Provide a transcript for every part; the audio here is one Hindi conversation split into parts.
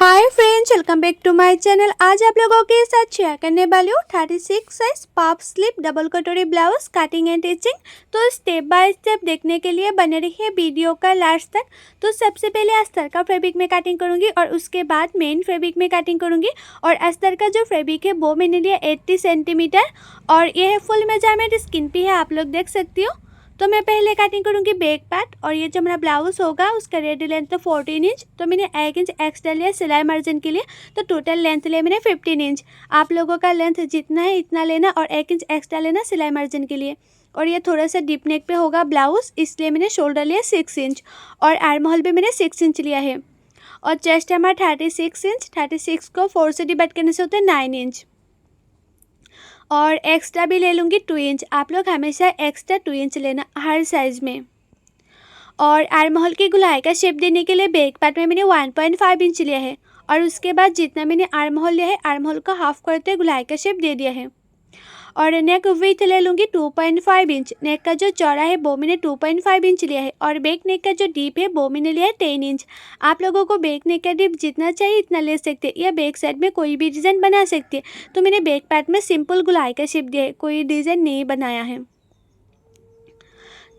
Hi friends, welcome back to my channel. आज आप लोगों के साथ शेयर करने वाली हूँ 36 साइज पफ स्लीव डबल कटोरी ब्लाउज कटिंग एंड टिचिंग। तो स्टेप बाय स्टेप देखने के लिए बने रहिए वीडियो का लास्ट तक। तो सबसे पहले अस्तर का फैब्रिक में कटिंग करूँगी और उसके बाद मेन फैब्रिक में कटिंग करूँगी। और अस्तर का जो फैब्रिक है वो मैंने लिया 80 सेंटीमीटर और ये है फुल मेजरमेंट, स्किन पे है, आप लोग देख सकती हो। तो मैं पहले कटिंग करूँगी बैक पार्ट और ये जो मेरा ब्लाउज होगा उसका रेडी लेंथ तो 14 इंच, तो मैंने 1 इंच एक्स्ट्रा लिया सिलाई मार्जिन के लिए। तो टोटल लेंथ लिया मैंने 15 इंच। आप लोगों का लेंथ जितना है इतना लेना और 1 इंच एक्स्ट्रा लेना सिलाई मार्जिन के लिए। और ये थोड़ा सा डीप नेक पे होगा ब्लाउज, इसलिए मैंने शोल्डर लिया 6 इंच और आर्म होल भी मैंने 6 इंच लिया है। और चेस्ट हमारा 36 इंच, 36 को 4 से डिवाइड करने से होता है 9 इंच। और एक्स्ट्रा भी ले लूँगी 2 इंच। आप लोग हमेशा एक्स्ट्रा 2 इंच लेना हर साइज़ में। और आर्म होल की गुलाई का शेप देने के लिए बैक पार्ट में मैंने 1.5 इंच लिया है और उसके बाद जितना मैंने आर्म होल लिया है आर्म होल का हाफ करते गुलाई का शेप दे दिया है। और नेक विड्थ ले लूँगी 2.5 इंच। नेक का जो चौड़ा है वो मैंने 2.5 इंच लिया है और बैक नेक का जो डीप है वो मैंने लिया है 10 इंच। आप लोगों को बैक नेक का डीप जितना चाहिए इतना ले सकते हैं या बैक साइड में कोई भी डिज़ाइन बना सकते हैं। तो मैंने बैक पार्ट में सिंपल गुलाई का शेप दिया है, कोई डिज़ाइन नहीं बनाया है।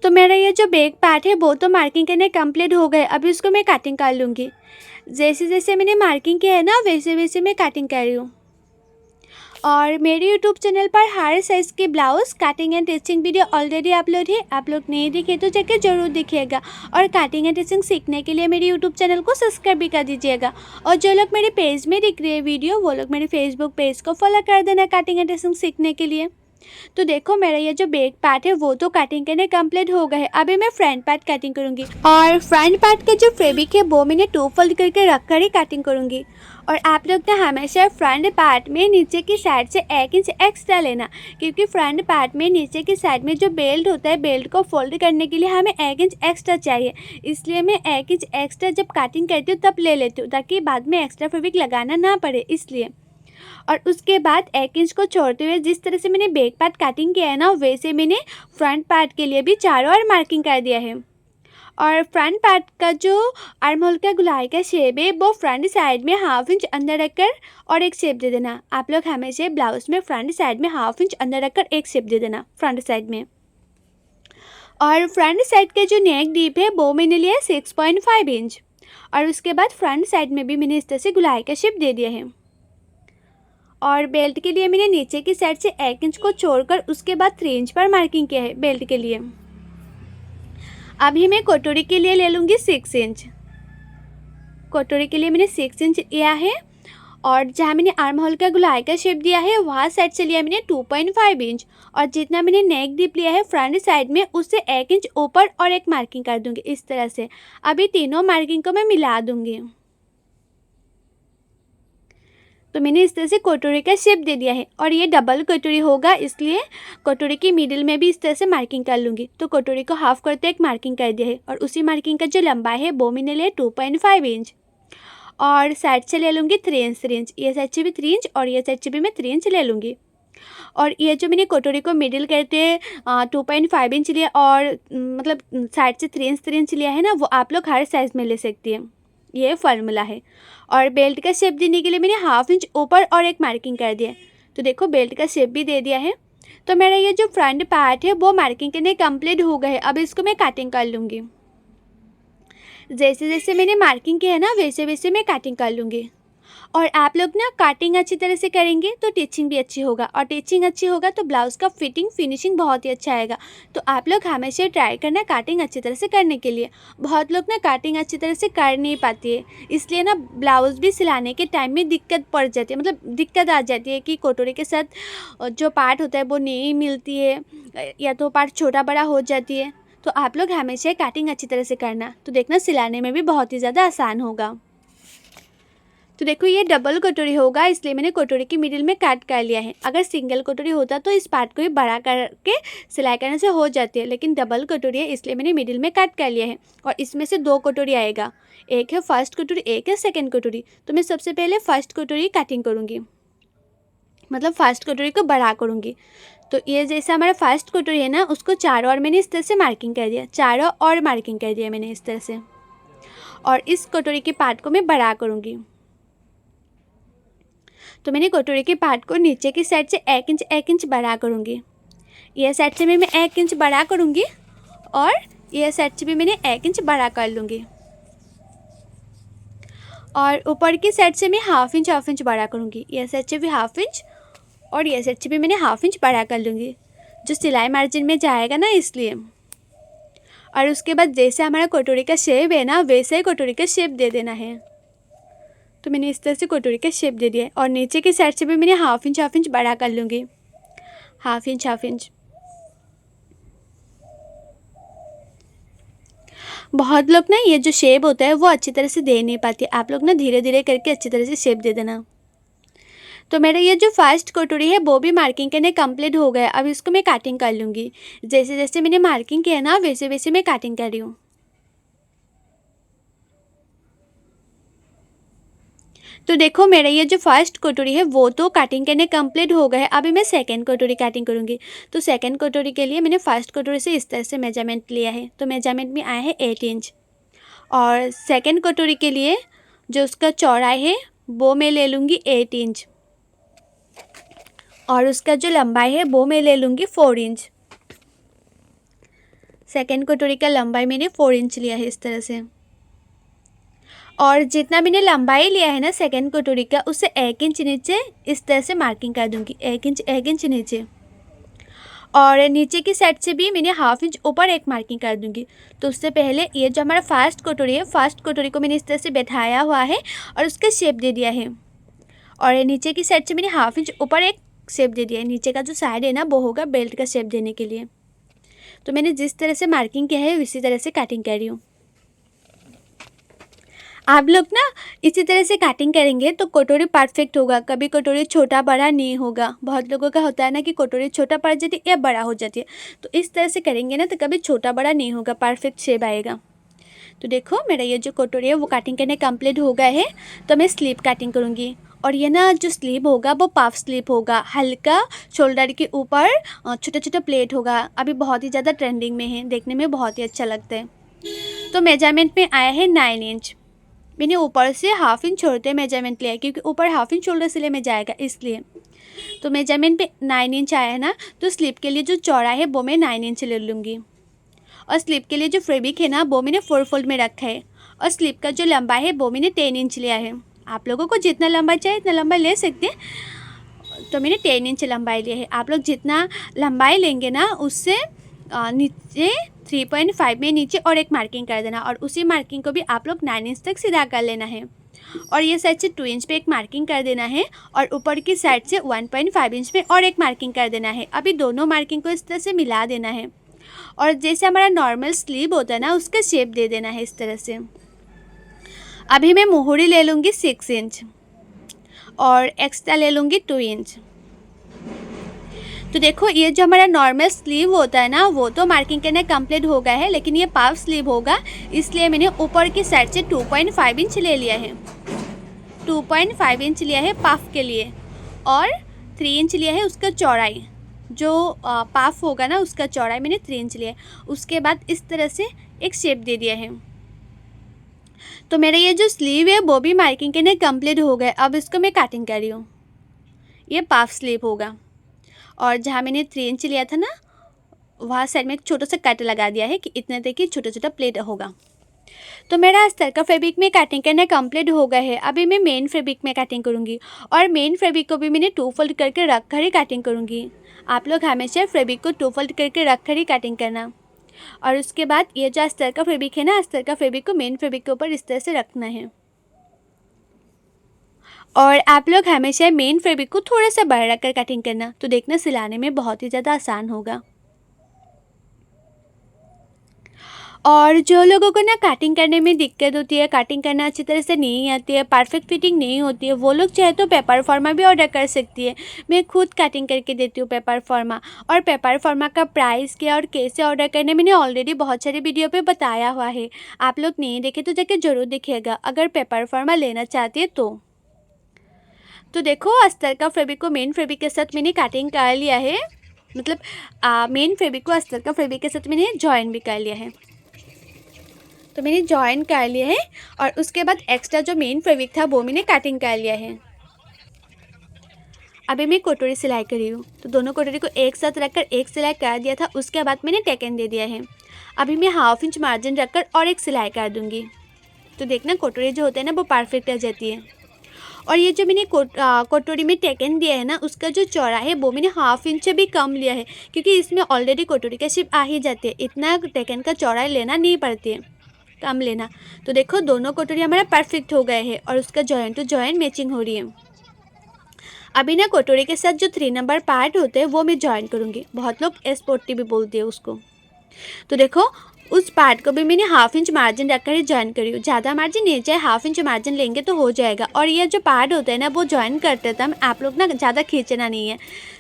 तो मेरा ये जो बैक पार्ट है वो तो मार्किंग करने कंप्लीट हो गए। अभी उसको मैं कटिंग कर लूँगी। जैसे जैसे मैंने मार्किंग किया है ना वैसे वैसे मैं कटिंग कर रही हूँ। और मेरे यूट्यूब चैनल पर हर साइज़ की blouse cutting and teaching video already upload है, आप लोग नहीं देखे तो जाके ज़रूर देखिएगा। और कटिंग एंड टिचिंग सीखने के लिए मेरे यूट्यूब चैनल को सब्सक्राइब भी कर दीजिएगा। और जो लोग मेरे पेज में देख रहे हैं वीडियो वो लोग मेरे फेसबुक पेज को फॉलो कर देना कटिंग एंड टिचिंग सीखने के लिए। तो देखो मेरा ये जो बैक पार्ट है वो तो कटिंग करने कंप्लीट हो गए है। अभी मैं फ्रंट पार्ट कटिंग करूँगी और फ्रंट पार्ट का जो फैब्रिक है वो मैंने 2 फोल्ड करके रख कर ही कटिंग करूँगी। और आप लोग ना हमेशा फ्रंट पार्ट में नीचे की साइड से 1 इंच एक्स्ट्रा लेना, क्योंकि फ्रंट पार्ट में नीचे की साइड में जो बेल्ट होता है बेल्ट को फोल्ड करने के लिए हमें 1 इंच एक्स्ट्रा चाहिए। इसलिए मैं 1 इंच एक्स्ट्रा जब कटिंग करती हूँ तब ले लेती हूँ ताकि बाद में एक्स्ट्रा फैब्रिक लगाना ना पड़े इसलिए। और उसके बाद 1 इंच को छोड़ते हुए जिस तरह से मैंने बैक पार्ट कटिंग किया है ना वैसे मैंने फ्रंट पार्ट के लिए भी चारों ओर मार्किंग कर दिया है। और फ्रंट पार्ट का जो आर्म होल का गुलाई का शेप है वो फ्रंट साइड में 1/2 इंच अंदर रखकर और एक शेप दे देना। आप लोग हमेशा ब्लाउज में फ्रंट साइड में 1/2 इंच अंदर रखकर एक शेप दे देना फ्रंट साइड में। और फ्रंट साइड के जो नेक डीप है वो मैंने लिया 6.5 इंच। और उसके बाद फ्रंट साइड में भी मैंने इस तरह से गुलाई का शेप दे दिया है। और बेल्ट के लिए मैंने नीचे की साइड से 1 इंच को छोड़कर उसके बाद 3 इंच पर मार्किंग किया है बेल्ट के लिए। अभी मैं कटोरी के लिए ले लूँगी 6 इंच। कटोरी के लिए मैंने 6 इंच लिया है और जहाँ मैंने आर्म होल का गुलाई का शेप दिया है वहाँ साइड से लिया मैंने 2.5 इंच। और जितना मैंने नेक डीप लिया है फ्रंट साइड में उससे 1 इंच ऊपर और एक मार्किंग कर दूँगी इस तरह से। अभी तीनों मार्किंग को मैं मिला दूँगी। तो मैंने इस तरह से कटोरी का शेप दे दिया है और ये डबल कटोरी होगा इसलिए कटोरी के मिडिल में भी इस तरह से मार्किंग कर लूँगी। तो कटोरी को हाफ करते एक मार्किंग कर दिया है और उसी मार्किंग का जो लंबाई है वो मैंने लिया 2.5 इंच। और साइड से ले लूँगी 3 इंच 3 इंच, ये साइड से भी 3 इंच और ये साइड से भी मैं 3 इंच ले लूँगी। और ये जो मैंने कटोरी को मिडिल करते 2.5 इंच लिया और मतलब साइड से 3 इंच लिया है ना वो आप लोग हर साइज़ में ले सकती हैं, ये फार्मूला है। और बेल्ट का शेप देने के लिए मैंने 1/2 इंच ऊपर और एक मार्किंग कर दिया। तो देखो बेल्ट का शेप भी दे दिया है। तो मेरा ये जो फ्रंट पार्ट है वो मार्किंग करने कंप्लीट हो गए। अब इसको मैं कटिंग कर लूँगी। जैसे जैसे मैंने मार्किंग किया है ना वैसे वैसे मैं कटिंग कर लूँगी। और आप लोग ना कटिंग अच्छी तरह से करेंगे तो टिचिंग भी अच्छी होगा और टिचिंग अच्छी होगा तो ब्लाउज़ का फिटिंग फिनिशिंग बहुत ही अच्छा आएगा। तो आप लोग हमेशा ट्राई करना कटिंग अच्छी तरह से करने के लिए। बहुत लोग ना कटिंग अच्छी तरह से कर नहीं पाती है, इसलिए ना ब्लाउज़ भी सिलाने के टाइम में दिक्कत पड़ जाती है, मतलब दिक्कत आ जाती है कि कटोरी के साथ जो पार्ट होता है वो नहीं मिलती है या तो पार्ट छोटा बड़ा हो जाती है। तो आप लोग हमेशा कटिंग अच्छी तरह से करना, तो देखना सिलाने में भी बहुत ही ज़्यादा आसान होगा। तो देखो ये डबल कटोरी होगा इसलिए मैंने कटोरी की मिडिल में कट कर लिया है। अगर सिंगल कटोरी होता तो इस पार्ट को ही बड़ा करके सिलाई करने से हो जाती है, लेकिन डबल कटोरी है इसलिए मैंने मिडिल में कट कर लिया है। और इसमें से 2 कटोरी आएगा, एक है फर्स्ट कटोरी एक है सेकेंड कटोरी। तो मैं सबसे पहले फर्स्ट कटोरी कटिंग करूँगी, मतलब फर्स्ट कटोरी को बड़ा करूँगी। तो ये जैसा हमारा फर्स्ट कटोरी है ना उसको चारों ओर मैंने इस तरह से मार्किंग कर दिया, चारों ओर मार्किंग कर दिया मैंने इस तरह से। और इस कटोरी के पार्ट को मैं बड़ा करूँगी। तो मैंने कटोरी के पार्ट को नीचे की साइड से 1 इंच बड़ा करूँगी। यह साइड से भी मैं 1 इंच बड़ा करूँगी और यह साइड से भी मैंने 1 इंच बड़ा कर लूँगी। और ऊपर की साइड से मैं हाफ इंच बड़ा करूँगी। यह साइड से भी हाफ इंच और यह साइड से भी मैंने हाफ इंच बड़ा कर लूँगी, जो सिलाई मार्जिन में जाएगा ना, इसलिए। और उसके बाद जैसे हमारा कटोरी का शेप है ना, वैसे ही कटोरी का शेप दे देना है। तो मैंने इस तरह से कटोरी का शेप दे दिया है। और नीचे की साइड से भी मैंने हाफ इंच बड़ा कर लूँगी, हाफ इंच। बहुत लोग ना ये जो शेप होता है वो अच्छी तरह से दे नहीं पाते। आप लोग ना धीरे धीरे करके अच्छी तरह से शेप दे देना। तो मेरा ये जो फर्स्ट कटोरी है वो भी मार्किंग करने कंप्लीट हो गया। अब इसको मैं कटिंग कर लूँगी। जैसे जैसे मैंने मार्किंग किया ना, वैसे वैसे मैं कटिंग कर रही हूँ। तो देखो मेरा ये जो फर्स्ट कटोरी है वो तो कटिंग करने कंप्लीट हो गए। अभी मैं सेकंड कटोरी कटिंग करूँगी। तो सेकंड कटोरी के लिए मैंने फर्स्ट कटोरी से इस तरह से मेजरमेंट लिया है। तो मेजरमेंट में आया है 8 इंच। और सेकंड कटोरी के लिए जो उसका चौड़ाई है वो मैं ले लूँगी 8 इंच। और उसका जो लंबाई है वो मैं ले लूँगी 4 इंच। सेकंड कटोरी का लंबाई मैंने 4 इंच लिया है इस तरह से। और जितना मैंने लंबाई लिया है ना सेकंड कटोरी का, उससे 1 इंच नीचे इस तरह से मार्किंग कर दूँगी। 1 इंच नीचे। और नीचे की साइड से भी मैंने हाफ इंच ऊपर एक मार्किंग कर दूँगी। तो उससे पहले ये जो हमारा फर्स्ट कटोरी है, फर्स्ट कटोरी को मैंने इस तरह से बैठाया हुआ है और उसका शेप दे दिया है। और नीचे की साइड से मैंने हाफ इंच ऊपर एक शेप दे दिया है। नीचे का जो साइड है ना वो होगा बेल्ट का शेप देने के लिए। तो मैंने जिस तरह से मार्किंग किया है उसी तरह से कटिंग कर रही हूँ। आप लोग ना इसी तरह से कटिंग करेंगे तो कटोरी परफेक्ट होगा। कभी कटोरी छोटा बड़ा नहीं होगा। बहुत लोगों का होता है ना कि कटोरी छोटा पड़ जाती है या बड़ा हो जाती है। तो इस तरह से करेंगे ना तो कभी छोटा बड़ा नहीं होगा, परफेक्ट शेप आएगा। तो देखो मेरा ये जो कटोरी है वो कटिंग करने कंप्लीट हो गया है। तो मैं स्लीव कटिंग करूँगी। और ये ना जो स्लीव होगा वो पफ स्लीव होगा। हल्का शोल्डर के ऊपर छोटा छोटा प्लेट होगा। अभी बहुत ही ज़्यादा ट्रेंडिंग में है, देखने में बहुत ही अच्छा लगता है। तो मेजरमेंट में आया है 9 इंच। मैंने ऊपर से हाफ इंच छोड़ते मेजरमेंट लिया है, क्योंकि ऊपर हाफ इंच शोल्डर सिले में जाएगा इसलिए। तो मेजरमेंट पे 9 इंच आया है ना, तो स्लीव के लिए जो चौड़ा है वो मैं 9 इंच ले लूँगी। और स्लीव के लिए जो फैब्रिक है ना वो मैंने 4 फोल्ड में रखा है। और स्लीव का जो लंबाई है वो मैंने 10 इंच लिया है। आप लोगों को जितना लंबाई चाहिए इतना लंबाई ले सकते हैं। तो मैंने 10 इंच लंबाई लिया है। आप लोग जितना लंबाई लेंगे ना उससे नीचे 3.5 में नीचे और एक मार्किंग कर देना। और उसी मार्किंग को भी आप लोग 9 इंच तक सीधा कर लेना है। और ये साइड से 2 इंच पे एक मार्किंग कर देना है। और ऊपर की साइड से 1.5 इंच पे और एक मार्किंग कर देना है। अभी दोनों मार्किंग को इस तरह से मिला देना है। और जैसे हमारा नॉर्मल स्लीव होता है ना उसका शेप दे देना है इस तरह से। अभी मैं मोहरी ले लूँगी 6 इंच और एक्स्ट्रा ले लूँगी 2 इंच। तो देखो ये जो हमारा नॉर्मल स्लीव होता है ना वो तो मार्किंग करना कंप्लीट हो गया है, लेकिन ये पफ स्लीव होगा इसलिए मैंने ऊपर की साइड से 2.5 इंच ले लिया है। 2.5 इंच लिया है पफ के लिए। और 3 इंच लिया है उसका चौड़ाई। जो पफ होगा ना उसका चौड़ाई मैंने 3 इंच लिया है। उसके बाद इस तरह से एक शेप दे दिया है। तो मेरा ये जो स्लीव है वो भी मार्किंग करने कंप्लीट हो गया। अब इसको मैं कटिंग कर रही हूँ। ये पफ स्लीव होगा। और जहाँ मैंने 3 इंच लिया था ना वहाँ साइड में एक छोटा सा कट लगा दिया है कि इतने तक ही छोटा छोटा प्लेट होगा। तो मेरा अस्तर का फैब्रिक में कटिंग करना कंप्लीट हो गया है। अभी मैं मेन फैब्रिक में कटिंग करूँगी। और मेन फैब्रिक को भी मैंने 2 फोल्ड करके रख कर ही कटिंग करूँगी। आप लोग हमेशा फैब्रिक को 2 फोल्ड करके रख कर ही कटिंग करना। और उसके बाद ये जो अस्तर का फैब्रिक है ना, अस्तर का फैब्रिक को मेन फैब्रिक के ऊपर इस तरह से रखना है। और आप लोग हमेशा मेन फैब्रिक को थोड़ा सा बड़ा रखकर कटिंग करना, तो देखना सिलाने में बहुत ही ज़्यादा आसान होगा। और जो लोगों को ना कटिंग करने में दिक्कत होती है, कटिंग करना अच्छी तरह से नहीं आती है, परफेक्ट फिटिंग नहीं होती है, वो लोग चाहे तो पेपर फॉर्मा भी ऑर्डर कर सकती है। मैं खुद कटिंग करके देती हूँ पेपर फॉर्मा। और पेपर फॉर्मा का प्राइस क्या और कैसे ऑर्डर करने मैंने ऑलरेडी बहुत सारे वीडियो पे बताया हुआ है। आप लोग नहीं देखे तो जाके ज़रूर देखिएगा अगर पेपर फॉर्मा लेना चाहते हैं तो देखो अस्तर का फैब्रिक को मेन फैब्रिक के साथ मैंने कटिंग कर लिया है। मतलब मेन फैब्रिक को अस्तर का फैब्रिक के साथ मैंने जॉइन भी कर लिया है। तो मैंने जॉइन कर लिया है। और उसके बाद एक्स्ट्रा जो मेन फैब्रिक था वो मैंने कटिंग कर लिया है। अभी मैं कटोरी सिलाई कर रही हूँ। तो दोनों कटोरी को एक साथ रखकर एक सिलाई कर दिया था, उसके बाद मैंने टेकन दे दिया है। अभी मैं 1/2 इंच मार्जिन रखकर और एक सिलाई कर दूँगी। तो देखना कटोरी जो होते हैं ना वो परफेक्ट आ जाती है। और ये जो मैंने कटोरी में टेकन दिया है ना, उसका जो चौड़ा है वो मैंने 1/2 इंच से भी कम लिया है, क्योंकि इसमें ऑलरेडी कटोरी का शेप आ ही जाती है, इतना टेकन का चौड़ाई लेना नहीं पड़ती है, कम लेना। तो देखो दोनों कटोरी हमारा परफेक्ट हो गए हैं और उसका जॉइंट टू जॉइंट मैचिंग हो रही है। अभी ना कटोरी के साथ जो 3 नंबर पार्ट होते हैं वो मैं जॉइन करूँगी। बहुत लोग S40 भी बोलते हैं उसको। तो देखो उस पार्ट को भी मैंने 1/2 इंच मार्जिन रखकर ही जॉइन करी हूँ। ज़्यादा मार्जिन नहीं चाहिए, 1/2 इंच मार्जिन लेंगे तो हो जाएगा। और ये जो पार्ट होता है ना वो जॉइन करते टाइम आप लोग ना ज़्यादा खींचना नहीं है।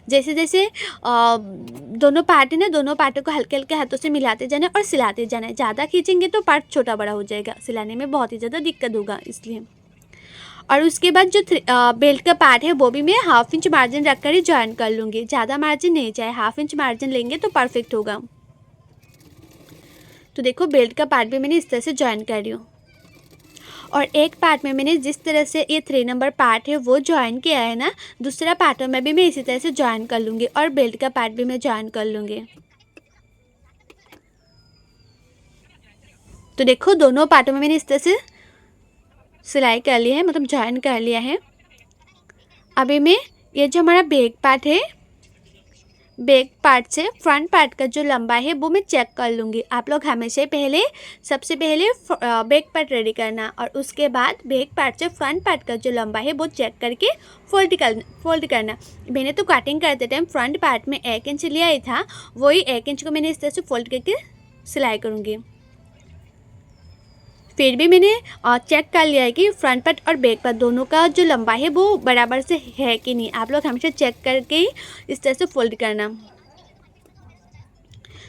जैसे जैसे दोनों पार्ट है ना, दोनों पार्टों को हल्के हल्के हाथों से मिलाते जाना और सिलाते जाना है। ज़्यादा खींचेंगे तो पार्ट छोटा बड़ा हो जाएगा, सिलाने में बहुत ही ज़्यादा दिक्कत होगा इसलिए। और उसके बाद जो बेल्ट का पार्ट है वो भी मैं 1/2 इंच मार्जिन रखकर ही जॉइन कर लूँगी। ज़्यादा मार्जिन नहीं चाहिए, 1/2 इंच मार्जिन लेंगे तो परफेक्ट होगा। तो देखो बेल्ट का पार्ट भी मैंने इस तरह से जॉइन कर रही हूँ। और एक पार्ट में मैंने जिस तरह से ये 3 नंबर पार्ट है वो जॉइन किया है ना, दूसरा पार्टों में भी मैं इसी तरह से जॉइन कर लूँगी और बेल्ट का पार्ट भी मैं जॉइन कर लूँगी। तो देखो दोनों पार्टों में मैंने इस तरह से सिलाई कर ली है, मतलब जॉइन कर लिया है। अभी मैं ये जो हमारा बैक पार्ट है, बैक पार्ट से फ्रंट पार्ट का जो लंबाई है वो मैं चेक कर लूँगी। आप लोग हमेशा सबसे पहले बैक पार्ट रेडी करना और उसके बाद बैक पार्ट से फ्रंट पार्ट का जो लंबाई है वो चेक करके फोल्ड करना। मैंने तो कटिंग करते टाइम फ्रंट पार्ट में 1 इंच लिया ही था, वही 1 इंच को मैंने इस तरह से फोल्ड करके सिलाई करूँगी। फिर भी मैंने चेक कर लिया है कि फ्रंट पार्ट और बैक पार्ट दोनों का जो लंबाई है वो बराबर से है कि नहीं। आप लोग हमेशा चेक करके ही इस तरह से फोल्ड करना।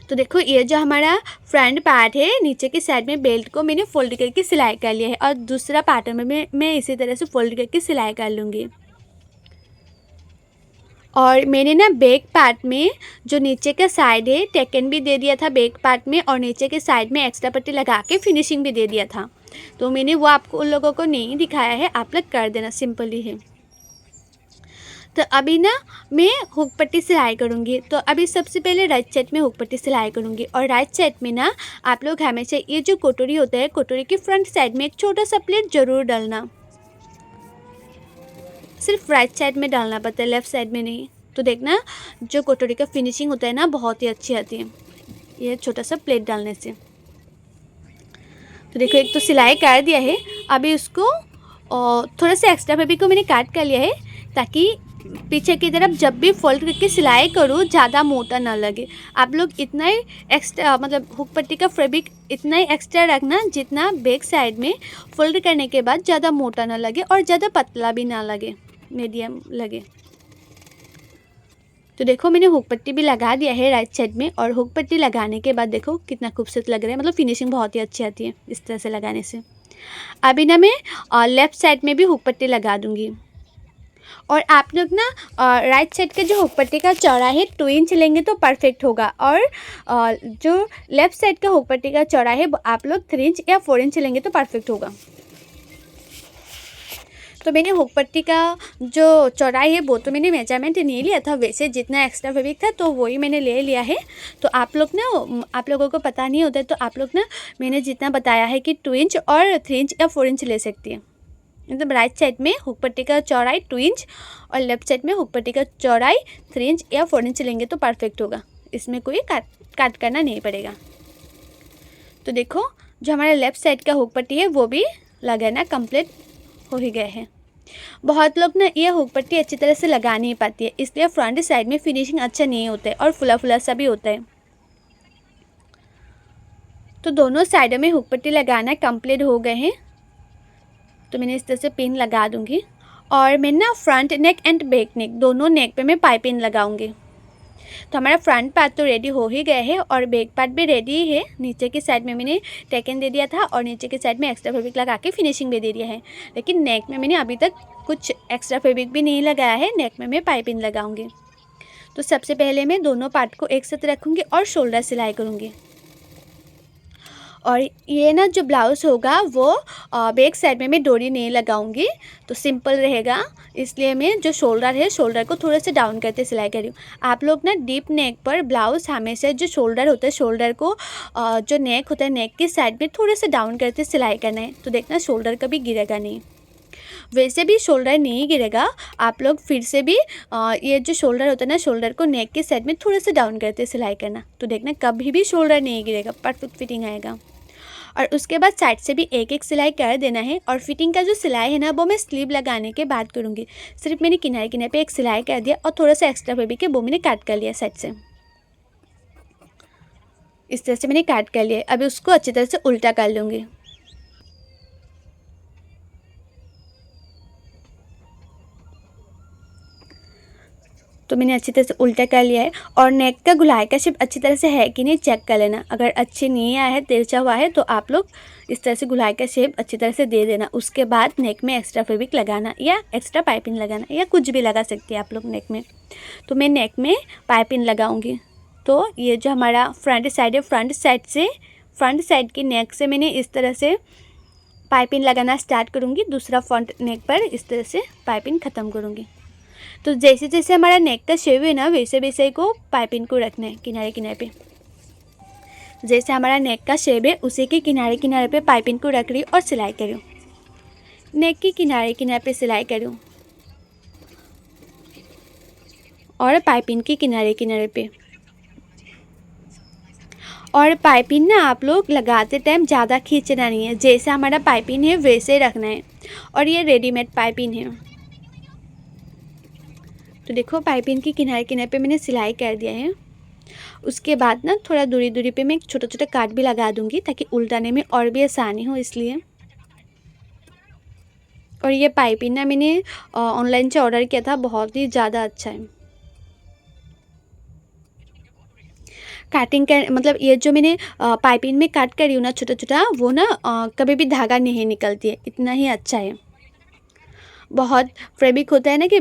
तो देखो ये जो हमारा फ्रंट पार्ट है, नीचे की साइड में बेल्ट को मैंने फोल्ड करके सिलाई कर लिया है और दूसरा पार्ट में मैं इसी तरह से फोल्ड करके सिलाई कर लूँगी। और मैंने ना बैक पार्ट में जो नीचे का साइड है टेकन भी दे दिया था बैक पार्ट में, और नीचे के साइड में एक्स्ट्रा पट्टी लगा के फिनिशिंग भी दे दिया था। तो मैंने वो आपको उन लोगों को नहीं दिखाया है, आप लोग कर देना, सिंपल ही है। तो अभी ना मैं हुक पट्टी सिलाई करूँगी। तो अभी सबसे पहले राइट साइड में हुक पट्टी सिलाई करूँगी। और राइट साइड में ना आप लोग हमेशा ये जो कटोरी होता है, कटोरी की फ्रंट साइड में एक छोटा सा प्लेट ज़रूर डालना। सिर्फ राइट साइड में डालना पड़ता है, लेफ़्ट साइड में नहीं। तो देखना जो कटोरी का फिनिशिंग होता है ना बहुत ही अच्छी आती है ये छोटा सा प्लेट डालने से। तो देखो एक तो सिलाई कर दिया है। अभी उसको थोड़ा सा एक्स्ट्रा फैब्रिक को मैंने काट कर लिया है ताकि पीछे की तरफ जब भी फोल्ड करके सिलाई करूँ ज़्यादा मोटा ना लगे। आप लोग इतना ही एक्स्ट्रा, मतलब हुक पट्टी का फैब्रिक इतना ही एक्स्ट्रा रखना जितना बैक साइड में फोल्ड करने के बाद ज़्यादा मोटा ना लगे और ज़्यादा पतला भी ना लगे, मीडियम लगे। तो देखो मैंने हुक पट्टी भी लगा दिया है राइट साइड में। और हुक पट्टी लगाने के बाद देखो कितना खूबसूरत लग रहा है, मतलब फिनिशिंग बहुत ही अच्छी आती है इस तरह से लगाने से। अभी ना मैं लेफ़्ट साइड में भी हुक पट्टी लगा दूँगी। और आप लोग ना राइट साइड के जो हुक पट्टी का चौड़ा है 2 इंच लेंगे तो परफेक्ट होगा। और जो लेफ़्ट साइड का हुक पट्टी का चौड़ा है आप लोग 3 इंच या 4 इंच लेंगे तो परफेक्ट होगा। तो मैंने हुक पट्टी का जो चौड़ाई है वो तो मैंने मेजरमेंट नहीं लिया था, वैसे जितना एक्स्ट्रा फैब्रिक था तो वही मैंने ले लिया है। तो आप लोग ना, आप लोगों को पता नहीं होता है तो आप लोग ना मैंने जितना बताया है कि 2 इंच और 3 इंच या 4 इंच ले सकती है। मतलब राइट साइड में हुक पट्टी का चौड़ाई 2 इंच और लेफ़्ट साइड में हुक पट्टी का चौड़ाई 3 इंच या 4 इंच लेंगे तो परफेक्ट होगा। इसमें कोई काट करना नहीं पड़ेगा। तो देखो जो हमारा लेफ़्ट साइड का हुक पट्टी है वो भी लगाना कंप्लीट हो ही गया है। बहुत लोग ना ये हुक पट्टी अच्छी तरह से लगा नहीं पाती है, इसलिए फ्रंट साइड में फिनिशिंग अच्छा नहीं होता है और फुला फुला सा भी होता है। तो दोनों साइडों में हुक पट्टी लगाना कंप्लीट हो गए हैं। तो मैंने इस तरह से पिन लगा दूंगी। और मैं ना front neck and back neck दोनों नेक पे मैं पाइपिंग लगाऊंगी। तो हमारा फ्रंट पार्ट तो रेडी हो ही गया है और बैक पार्ट भी रेडी है। नीचे की साइड में मैंने टेकन दे दिया था और नीचे की साइड में एक्स्ट्रा फैब्रिक लगा के फिनिशिंग भी दे दिया है। लेकिन नेक में मैंने अभी तक कुछ एक्स्ट्रा फैब्रिक भी नहीं लगाया है, नेक में मैं पाइपिंग लगाऊंगी। तो सबसे पहले मैं दोनों पार्ट को एक साथ रखूँगी और शोल्डर सिलाई करूँगी। और ये ना जो ब्लाउज़ होगा वो बैक साइड में मैं डोरी नहीं लगाऊंगी, तो सिंपल रहेगा। इसलिए मैं जो शोल्डर है, शोल्डर को थोड़े से डाउन करते सिलाई कर रही हूँ। आप लोग ना डीप नेक पर ब्लाउज़ हमेशा जो शोल्डर होता है, शोल्डर को जो नेक होता है, नेक की साइड में थोड़े से डाउन करते सिलाई करना है, तो देखना शोल्डर कभी गिरेगा नहीं। वैसे भी शोल्डर नहीं गिरेगा। आप लोग फिर से भी ये जो शोल्डर होता है ना, शोल्डर को नेक के साइड में थोड़े से डाउन करते सिलाई करना, तो देखना कभी भी शोल्डर नहीं गिरेगा, परफेक्ट फिटिंग आएगा। और उसके बाद साइड से भी एक एक सिलाई कर देना है। और फिटिंग का जो सिलाई है ना, वो मैं स्लीव लगाने के बाद करूँगी। सिर्फ मैंने किनारे किनारे पे एक सिलाई कर दिया और थोड़ा सा एक्स्ट्रा फैब्रिक है वो मैंने काट कर लिया साइड से। इस तरह से मैंने काट कर लिया। अभी उसको अच्छी तरह से उल्टा कर लूँगी। तो मैंने अच्छी तरह से उल्टा कर लिया है। और नेक का गुलाई का शेप अच्छी तरह से है कि नहीं चेक कर लेना। अगर अच्छे नहीं आया है, तिरछा हुआ है, तो आप लोग इस तरह से गुलाई का शेप अच्छी तरह से दे देना। उसके बाद नेक में एक्स्ट्रा फैब्रिक लगाना या एक्स्ट्रा पाइपिंग लगाना या कुछ भी लगा सकते हैं आप लोग नेक में। तो मैं नेक में पाइपिंग लगाऊंगी। तो ये जो हमारा फ्रंट साइड है, फ्रंट साइड की नेक से मैंने इस तरह से पाइपिंग लगाना स्टार्ट करूँगी। दूसरा फ्रंट नेक पर इस तरह से पाइपिंग ख़त्म करूँगी। तो जैसे जैसे हमारा नेक का शेप है ना, वैसे वैसे को पाइपिंग को रखना है किनारे किनारे पे। जैसे हमारा नेक का शेप है, उसी के किनारे किनारे पे पाइपिंग को रख रही हूँ और सिलाई कर रही हूँ। नेक के किनारे किनारे पे सिलाई कर रही हूँ और पाइपिंग के किनारे किनारे पे। और पाइपिंग ना आप लोग लगाते टाइम ज़्यादा खींचना नहीं है, जैसे हमारा पाइपिंग है वैसे रखना है। और ये रेडीमेड पाइपिंग है। तो देखो पाइपिंग की किनारे किनारे पे मैंने सिलाई कर दिया है। उसके बाद ना थोड़ा दूरी दूरी पे मैं छोटा छोटा काट भी लगा दूंगी, ताकि उल्टाने में और भी आसानी हो, इसलिए। और ये पाइपिंग ना मैंने ऑनलाइन से ऑर्डर किया था, बहुत ही ज़्यादा अच्छा है। काटिंग कर मतलब ये जो मैंने पाइपिंग में काट कर रही हूँ ना छोटा छोटा, वो ना कभी भी धागा नहीं निकलती है, इतना ही अच्छा है। बहुत फैब्रिक होता है ना कि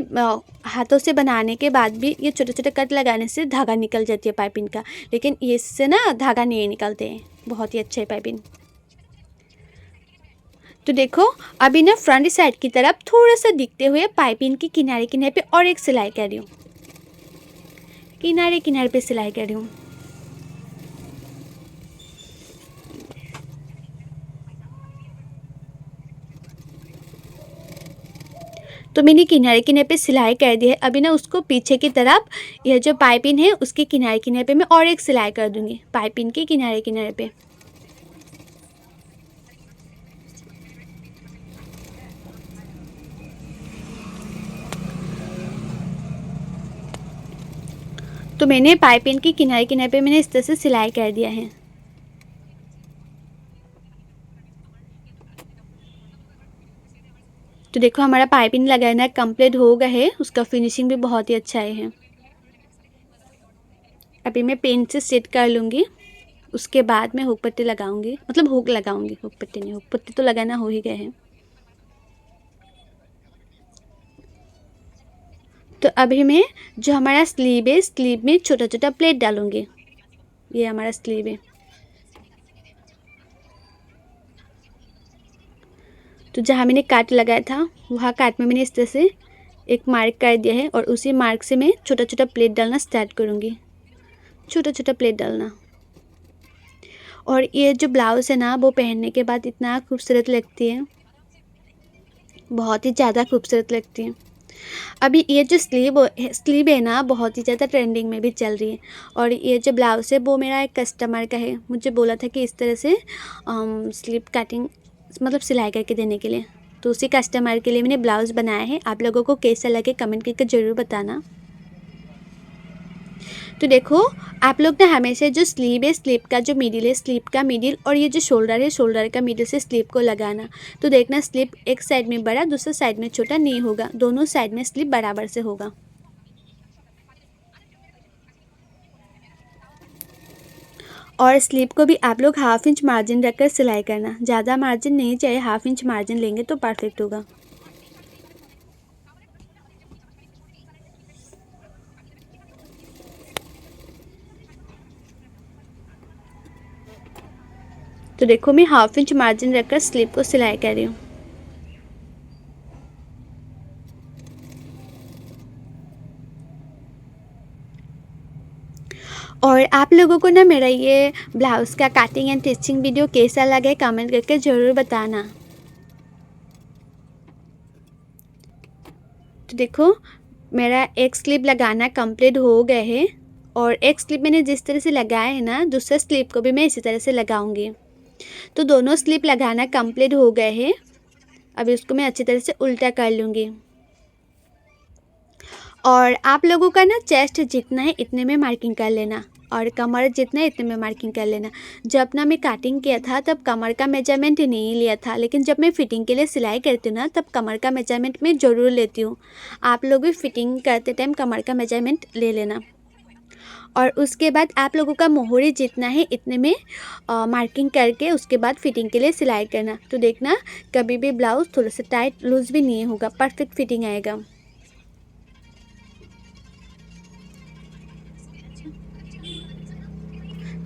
हाथों से बनाने के बाद भी ये छोटे छोटे कट लगाने से धागा निकल जाती है पाइपिंग का, लेकिन इससे ना धागा नहीं निकलते हैं। बहुत ही अच्छा है पाइपिंग। तो देखो अभी ना फ्रंट साइड की तरफ थोड़ा सा दिखते हुए पाइपिंग की किनारे किनारे पे और एक सिलाई कर रही हूँ। किनारे किनारे पे सिलाई कर रही हूँ। तो मैंने किनारे किनारे पे सिलाई कर दी है। अभी ना उसको पीछे की तरफ, यह जो पाइपिंग है उसके किनारे किनारे पे मैं और एक सिलाई कर दूंगी, पाइपिंग के किनारे किनारे पे। तो मैंने पाइपिंग के किनारे किनारे पे मैंने इस तरह से सिलाई कर दिया है। तो देखो हमारा पाइपिंग लगाना कंप्लीट हो गया है, उसका फिनिशिंग भी बहुत ही अच्छा है। अभी मैं पेन से सेट कर लूँगी। उसके बाद मैं हुक पट्टी लगाऊंगी, मतलब हुक लगाऊंगी, हुक पट्टी नहीं, हुक पट्टी तो लगाना हो ही गया है। तो अभी मैं जो हमारा स्लीव है, स्लीव में छोटा छोटा प्लेट डालूंगी। ये हमारा स्लीव है। तो जहाँ मैंने काट लगाया था, वहाँ काट में मैंने इस तरह से एक मार्क कर दिया है, और उसी मार्क से मैं छोटा छोटा प्लेट डालना स्टार्ट करूँगी। छोटा छोटा प्लेट डालना। और ये जो ब्लाउज़ है ना, वो पहनने के बाद इतना खूबसूरत लगती है, बहुत ही ज़्यादा खूबसूरत लगती है। अभी ये जो स्लीव है ना, बहुत ही ज़्यादा ट्रेंडिंग में भी चल रही है। और ये जो ब्लाउज़ है वो मेरा एक कस्टमर का है, मुझे बोला था कि इस तरह से स्लीव कटिंग मतलब सिलाई करके देने के लिए, तो उसी कस्टमर के लिए मैंने ब्लाउज़ बनाया है। आप लोगों को कैसा लगे कमेंट करके ज़रूर बताना। तो देखो आप लोग ना हमेशा जो स्लीव है, स्लीव का जो मिडिल है, स्लीव का मिडिल और ये जो शोल्डर है, शोल्डर का मिडिल से स्लीव को लगाना। तो देखना स्लीव एक साइड में बड़ा, दूसरे साइड में छोटा नहीं होगा, दोनों साइड में स्लीव बराबर से होगा। और स्लीव को भी आप लोग 1/2 इंच मार्जिन रखकर सिलाई करना, ज़्यादा मार्जिन नहीं चाहिए, 1/2 इंच मार्जिन लेंगे तो परफेक्ट होगा। तो देखो मैं 1/2 इंच मार्जिन रखकर स्लीव को सिलाई कर रही हूँ। और आप लोगों को ना मेरा ये ब्लाउज़ का कटिंग एंड स्टिचिंग वीडियो कैसा लगे कमेंट करके ज़रूर बताना। तो देखो मेरा एक स्लिप लगाना कंप्लीट हो गया है और एक स्लिप मैंने जिस तरह से लगाया है ना, दूसरा स्लिप को भी मैं इसी तरह से लगाऊंगी। तो दोनों स्लिप लगाना कंप्लीट हो गए हैं। अभी उसको मैं अच्छी तरह से उल्टा कर लूँगी। और आप लोगों का ना चेस्ट जितना है इतने में मार्किंग कर लेना और कमर जितना है इतने में मार्किंग कर लेना। जब ना मैं कटिंग किया था तब कमर का मेजरमेंट नहीं लिया था, लेकिन जब मैं फ़िटिंग के लिए सिलाई करती हूँ ना तब कमर का मेजरमेंट मैं ज़रूर लेती हूँ। आप लोग भी फ़िटिंग करते टाइम कमर का मेजरमेंट ले लेना। और उसके बाद आप लोगों का मोहरी जितना है इतने में मार्किंग करके उसके बाद फ़िटिंग के लिए सिलाई करना। तो देखना कभी भी ब्लाउज़ थोड़ा सा टाइट लूज़ भी नहीं होगा, परफेक्ट फिटिंग आएगा।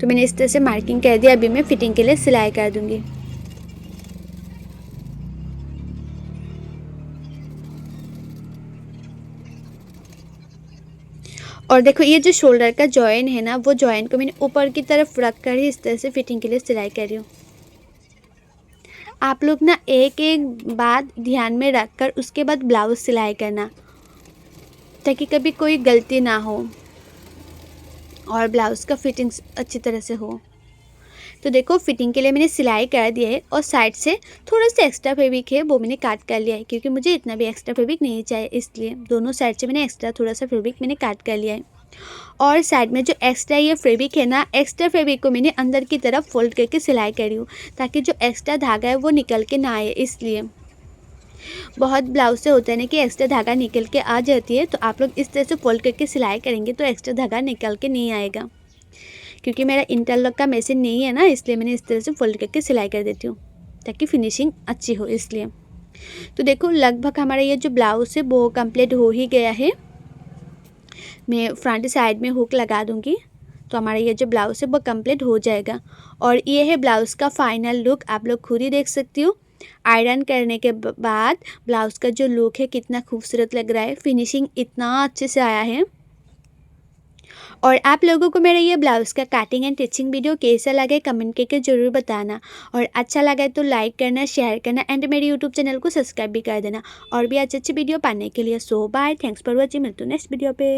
तो मैंने इस तरह से मार्किंग कर दिया। अभी मैं फ़िटिंग के लिए सिलाई कर दूँगी। और देखो ये जो शोल्डर का जॉइन है ना, वो जॉइन को मैंने ऊपर की तरफ रख कर ही इस तरह से फ़िटिंग के लिए सिलाई कर रही हूँ। आप लोग ना एक एक बात ध्यान में रख कर उसके बाद ब्लाउज़ सिलाई करना, ताकि कभी कोई गलती ना हो और ब्लाउज़ का फिटिंग्स अच्छी तरह से हो। तो देखो फ़िटिंग के लिए मैंने सिलाई कर दिया है और साइड से थोड़ा सा एक्स्ट्रा फैब्रिक है वो मैंने काट कर लिया है, क्योंकि मुझे इतना भी एक्स्ट्रा फैब्रिक नहीं चाहिए, इसलिए दोनों साइड से मैंने एक्स्ट्रा थोड़ा सा फैब्रिक मैंने काट कर लिया है। और साइड में जो एक्स्ट्रा ये फैब्रिक है ना, एक्स्ट्रा फैब्रिक को मैंने अंदर की तरफ फोल्ड करके सिलाई करी हूँ, ताकि जो एक्स्ट्रा धागा है वो निकल के ना आए। इसलिए बहुत ब्लाउज से होता है ना कि एक्स्ट्रा धागा निकल के आ जाती है, तो आप लोग इस तरह से फोल्ड करके सिलाई करेंगे तो एक्स्ट्रा धागा निकल के नहीं आएगा। क्योंकि मेरा इंटरलॉक का मशीन नहीं है ना, इसलिए मैंने इस तरह से फोल्ड करके सिलाई कर देती हूँ ताकि फिनिशिंग अच्छी हो, इसलिए। तो देखो लगभग हमारा ये जो ब्लाउज़ है वो कंप्लीट हो ही गया है। मैं फ्रंट साइड में हुक लगा दूँगी तो हमारा ये जो ब्लाउज़ है वो कंप्लीट हो जाएगा। और ये है ब्लाउज़ का फाइनल लुक, आप लोग खुद ही देख सकती हो। आयरन करने के बाद ब्लाउज़ का जो लुक है कितना खूबसूरत लग रहा है, फिनिशिंग इतना अच्छे से आया है। और आप लोगों को मेरा ये ब्लाउज़ का कटिंग एंड स्टिचिंग वीडियो कैसा लगे कमेंट करके ज़रूर बताना। और अच्छा लगे तो लाइक करना, शेयर करना एंड मेरे यूट्यूब चैनल को सब्सक्राइब भी कर देना और भी अच्छी अच्छी वीडियो पाने के लिए। सो बाय, थैंक्स फॉर वॉचिंग, मिलते हैं नेक्स्ट वीडियो पे।